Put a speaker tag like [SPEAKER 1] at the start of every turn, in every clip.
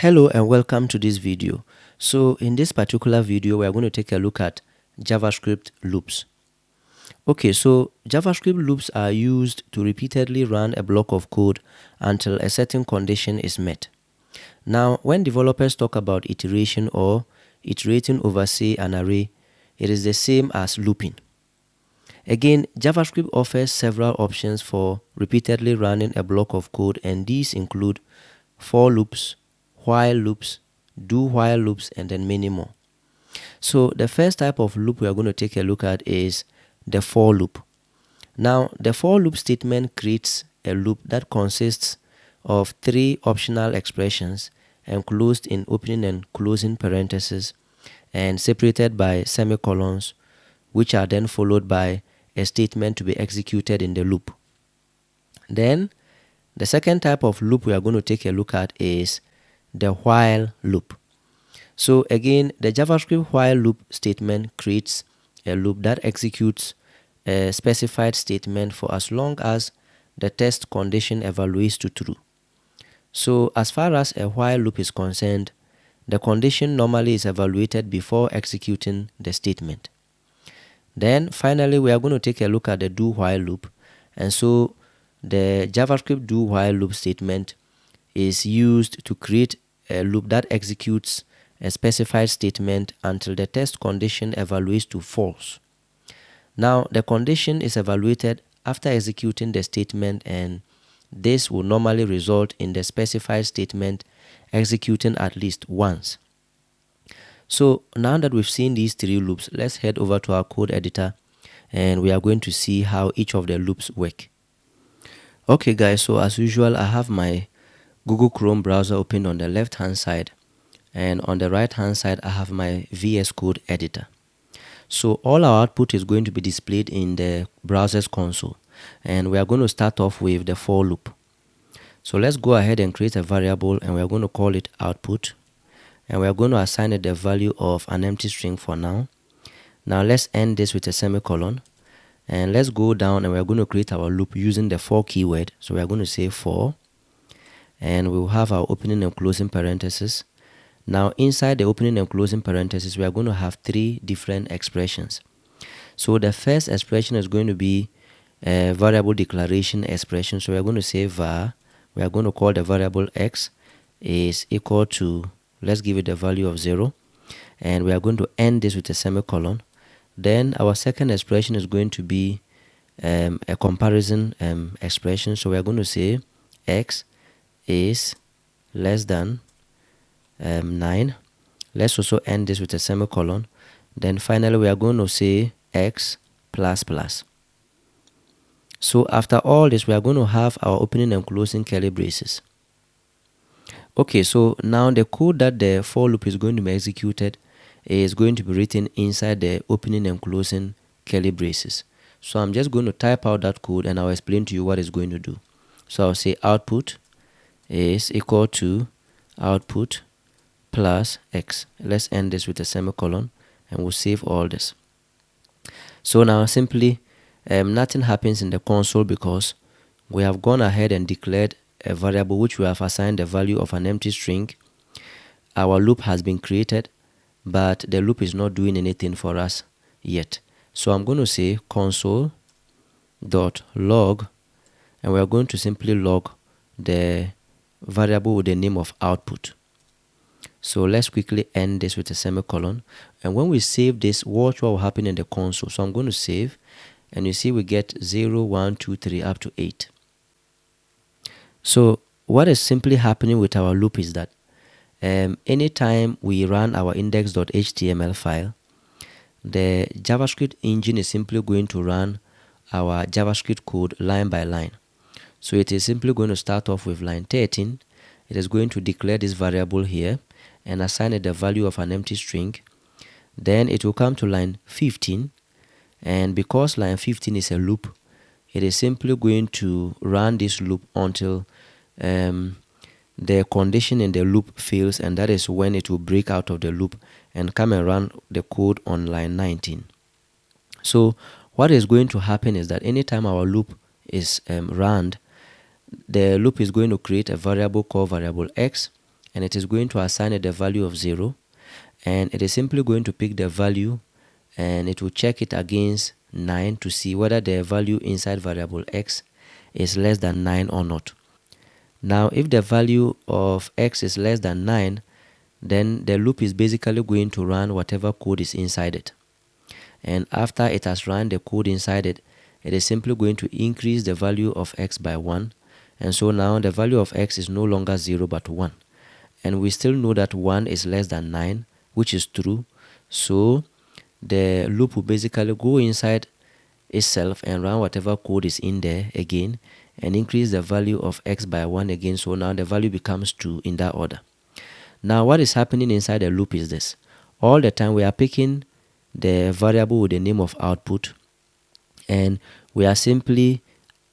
[SPEAKER 1] Hello and welcome to this video. So in this particular video, we are going to take a look at JavaScript loops. Okay, so JavaScript loops are used to repeatedly run a block of code until a certain condition is met. Now, when developers talk about iteration or iterating over, say, an array, it is the same as looping. Again, JavaScript offers several options for repeatedly running a block of code, and these include for loops, while loops, do while loops, and then many more. So the first type of loop we are going to take a look at is the for loop. Now, the for loop statement creates a loop that consists of three optional expressions enclosed in opening and closing parentheses and separated by semicolons, which are then followed by a statement to be executed in the loop. Then, the second type of loop we are going to take a look at is the while loop. So again, the JavaScript while loop statement creates a loop that executes a specified statement for as long as the test condition evaluates to true. So as far as a while loop is concerned, the condition normally is evaluated before executing the statement. Then finally, we are going to take a look at the do while loop. And so the JavaScript do while loop statement is used to create a loop that executes a specified statement until the test condition evaluates to false. Now, the condition is evaluated after executing the statement, and this will normally result in the specified statement executing at least once. So now that we've seen these three loops, let's head over to our code editor and we are going to see how each of the loops work. Okay guys, so as usual, I have my Google Chrome browser opened on the left hand side, and on the right hand side I have my VS Code editor. So all our output is going to be displayed in the browser's console, and we are going to start off with the for loop. So let's go ahead and create a variable, and we are going to call it output, and we are going to assign it the value of an empty string for now. Now let's end this with a semicolon, and let's go down and we are going to create our loop using the for keyword. So we are going to say for, and we will have our opening and closing parentheses. Now inside the opening and closing parentheses, we are going to have three different expressions. So the first expression is going to be a variable declaration expression. So we are going to say var, we are going to call the variable x is equal to, let's give it the value of 0, and we are going to end this with a semicolon. Then our second expression is going to be a comparison expression. So we are going to say x is less than 9. Let's also end this with a semicolon. Then finally we are going to say x plus plus. So after all this, we are going to have our opening and closing curly braces. Okay, so now the code that the for loop is going to be executed is going to be written inside the opening and closing curly braces. So I'm just going to type out that code and I'll explain to you what it's going to do. So I'll say output is equal to output plus x. Let's end this with a semicolon and we'll save all this. So now simply nothing happens in the console because we have gone ahead and declared a variable which we have assigned the value of an empty string. Our loop has been created, but the loop is not doing anything for us yet. So I'm going to say console.log, and we are going to simply log the variable with the name of output. So let's quickly end this with a semicolon, and when we save this, watch what will happen in the console. So I'm going to save, and you see we get 0, 1, 2, 3 up to 8. So what is simply happening with our loop is that anytime we run our index.html file, the JavaScript engine is simply going to run our JavaScript code line by line. So it is simply going to start off with line 13. It is going to declare this variable here and assign it the value of an empty string. Then it will come to line 15, and because line 15 is a loop, it is simply going to run this loop until the condition in the loop fails, and that is when it will break out of the loop and come and run the code on line 19. So what is going to happen is that anytime our loop is run, the loop is going to create a variable called variable x, and it is going to assign it the value of 0, and it is simply going to pick the value and it will check it against 9 to see whether the value inside variable x is less than 9 or not. Now if the value of x is less than 9, then the loop is basically going to run whatever code is inside it. And after it has run the code inside it, it is simply going to increase the value of x by 1. And so now the value of x is no longer 0 but 1. And we still know that 1 is less than 9, which is true. So the loop will basically go inside itself and run whatever code is in there again and increase the value of x by 1 again. So now the value becomes 2 in that order. Now what is happening inside the loop is this. All the time we are picking the variable with the name of output, and we are simply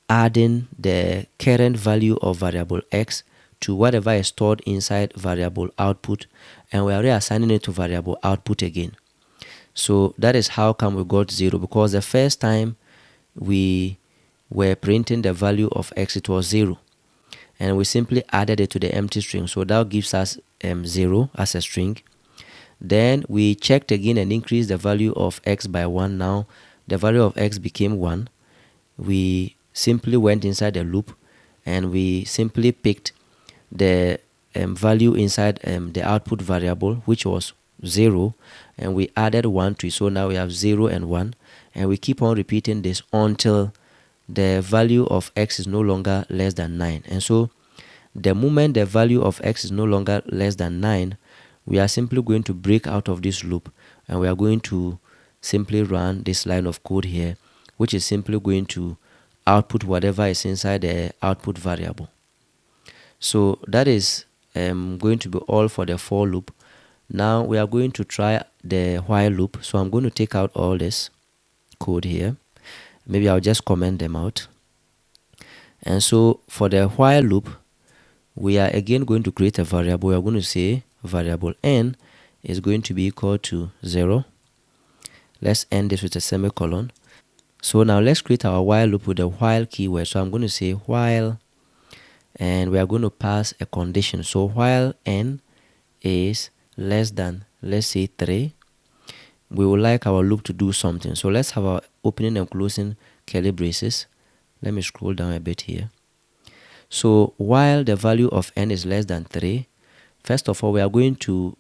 [SPEAKER 1] adding the current value of variable x to whatever is stored inside variable output, and we are reassigning it to variable output again. So that is how come we got 0, because the first time we were printing the value of x, it was 0, and we simply added it to the empty string, so that gives us 0 as a string. Then we checked again and increased the value of x by 1. Now the value of x became 1. We simply went inside the loop and we simply picked the value inside the output variable, which was 0, and we added 1 to it. So now we have 0 and 1, and we keep on repeating this until the value of x is no longer less than 9. And so the moment the value of x is no longer less than 9, we are simply going to break out of this loop, and we are going to simply run this line of code here, which is simply going to output whatever is inside the output variable. So that is going to be all for the for loop. Now we are going to try the while loop. So I'm going to take out all this code here. Maybe I'll just comment them out. And so for the while loop, we are again going to create a variable. We are going to say variable n is going to be equal to 0. Let's end this with a semicolon. So now let's create our while loop with the while keyword. So I'm going to say while, and we are going to pass a condition. So while n is less than, let's say 3, we would like our loop to do something. So let's have our opening and closing curly braces. Let me scroll down a bit here. So while the value of n is less than 3, first of all, we are going to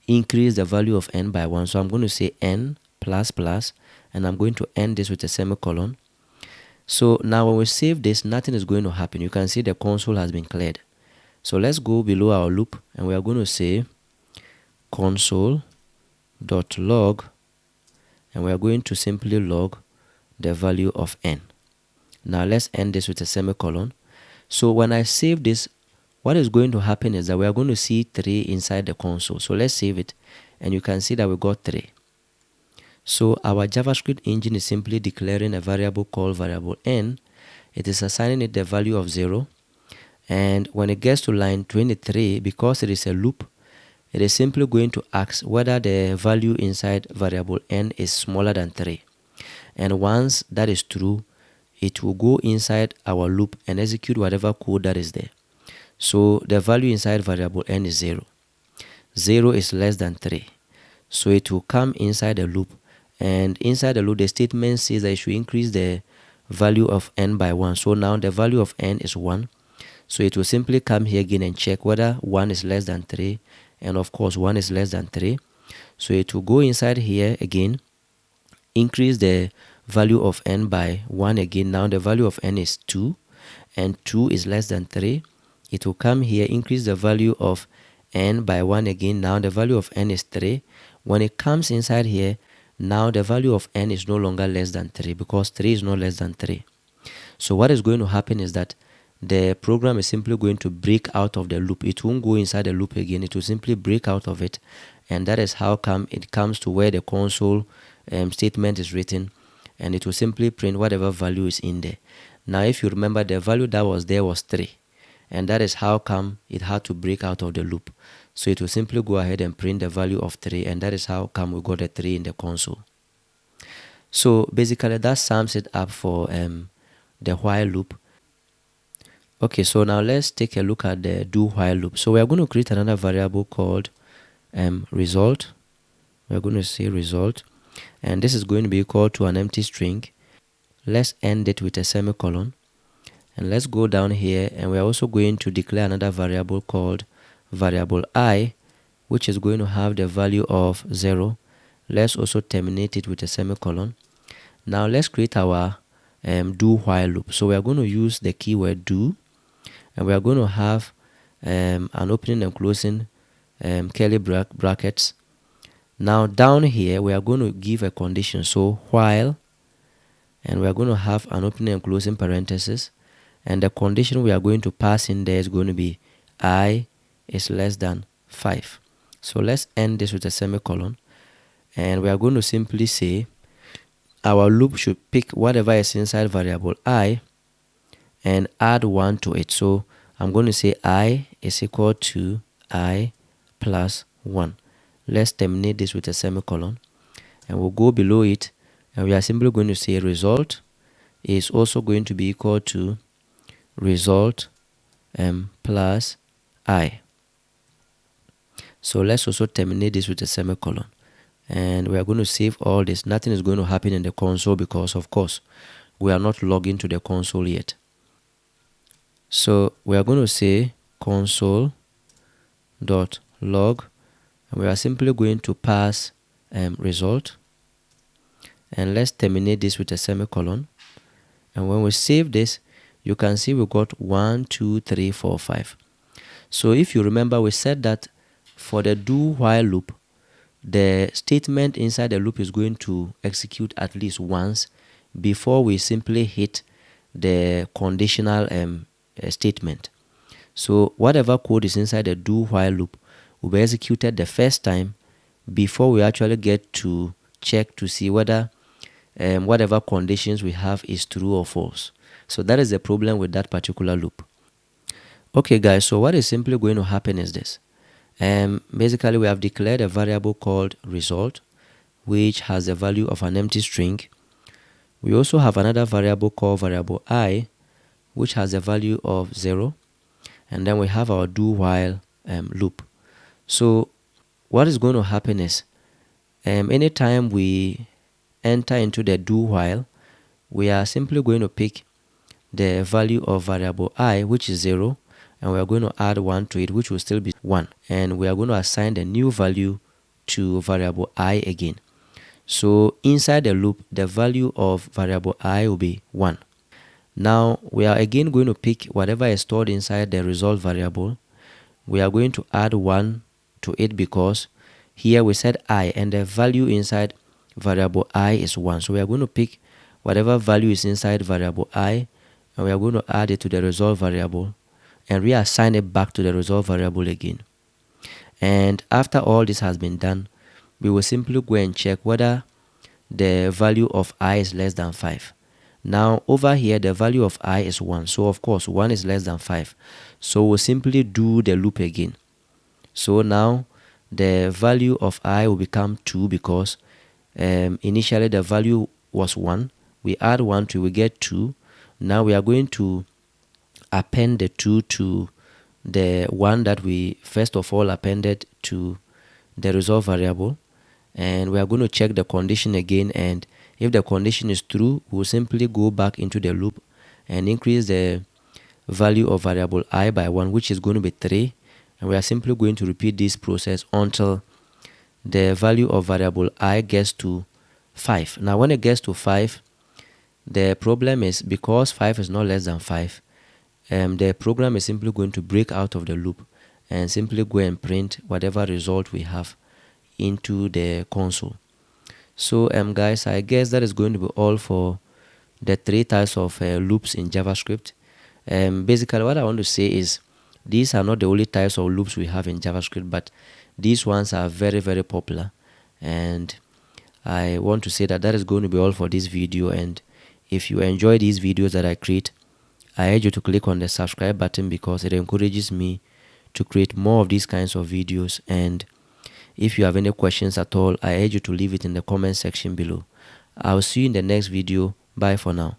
[SPEAKER 1] increase the value of n by 1. So I'm going to say n plus plus, and I'm going to end this with a semicolon. So now when we save this, nothing is going to happen. You can see the console has been cleared. So let's go below our loop, and we are going to say console.log, and we are going to simply log the value of n. Now let's end this with a semicolon. So when I save this, what is going to happen is that we are going to see 3 inside the console. So let's save it, and you can see that we got 3. So our JavaScript engine is simply declaring a variable called variable n. It is assigning it the value of 0, and when it gets to line 23, because it is a loop, it is simply going to ask whether the value inside variable n is smaller than 3. And once that is true, it will go inside our loop and execute whatever code that is there. So the value inside variable n is 0. 0 is less than 3. So it will come inside the loop, and inside the loop the statement says that it should increase the value of n by 1. So now the value of n is 1. So it will simply come here again and check whether 1 is less than 3, and of course 1 is less than 3. So it will go inside here again, increase the value of n by 1 again. Now the value of n is 2, and 2 is less than 3. It will come here, increase the value of n by 1 again. Now the value of n is 3. When it comes inside here, now the value of n is no longer less than 3, because 3 is not less than 3. So what is going to happen is that the program is simply going to break out of the loop. It won't go inside the loop again. It will simply break out of it, and that is how come it comes to where the console statement is written, and it will simply print whatever value is in there. Now if you remember, the value that was there was 3, and that is how come it had to break out of the loop. So it will simply go ahead and print the value of 3, and that is how come we got a 3 in the console. So basically that sums it up for the while loop. Okay, so now let's take a look at the do while loop. So we are going to create another variable called result. We are going to say result, and this is going to be equal to an empty string. Let's end it with a semicolon, and let's go down here, and we are also going to declare another variable called variable I, which is going to have the value of 0. Let's also terminate it with a semicolon. Now let's create our do while loop. So we are going to use the keyword do, and we are going to have an opening and closing curly brackets. Now down here we are going to give a condition, so while, and we are going to have an opening and closing parenthesis, and the condition we are going to pass in there is going to be I is less than 5. So let's end this with a semicolon, and we are going to simply say our loop should pick whatever is inside variable I and add 1 to it. So I'm going to say I is equal to I plus 1. Let's terminate this with a semicolon, and we'll go below it, and we are simply going to say result is also going to be equal to result plus I. So let's also terminate this with a semicolon, and we are going to save all this. Nothing is going to happen in the console because, of course, we are not logged into the console yet. So we are going to say console.log, and we are simply going to pass result, and let's terminate this with a semicolon. And when we save this, you can see we got 1, 2, 3, 4, 5. So if you remember, we said that for the do while loop, the statement inside the loop is going to execute at least once before we simply hit the conditional statement. So whatever code is inside the do while loop will be executed the first time before we actually get to check to see whether whatever conditions we have is true or false. So that is the problem with that particular loop. Okay guys, so what is simply going to happen is this. Basically we have declared a variable called result, which has the value of an empty string. We also have another variable called variable I, which has a value of 0, and then we have our do while loop. So what is going to happen is anytime we enter into the do while, we are simply going to pick the value of variable I, which is 0, and we are going to add 1 to it, which will still be 1, and we are going to assign the new value to variable I again. So inside the loop, the value of variable I will be 1. Now we are again going to pick whatever is stored inside the result variable. We are going to add 1 to it because here we said I, and the value inside variable I is 1. So we are going to pick whatever value is inside variable I, and we are going to add it to the result variable and reassign it back to the result variable again. And after all this has been done, we will simply go and check whether the value of I is less than 5. Now over here the value of I is 1, so of course 1 is less than 5. So we'll simply do the loop again. So now the value of I will become 2 because initially the value was 1. We add 1 to it, we get 2. Now we are going to append the 2 to the 1 that we first of all appended to the result variable, and we are going to check the condition again, and if the condition is true, we'll simply go back into the loop and increase the value of variable I by 1, which is going to be 3, and we are simply going to repeat this process until the value of variable I gets to 5. Now when it gets to 5, the problem is because 5 is not less than 5, the program is simply going to break out of the loop and simply go and print whatever result we have into the console. So guys, I guess that is going to be all for the 3 types of loops in JavaScript. Basically what I want to say is these are not the only types of loops we have in JavaScript, but these ones are very, very popular, and I want to say that that is going to be all for this video. And if you enjoy these videos that I create, I urge you to click on the subscribe button because it encourages me to create more of these kinds of videos. And if you have any questions at all, I urge you to leave it in the comment section below. I'll see you in the next video. Bye for now.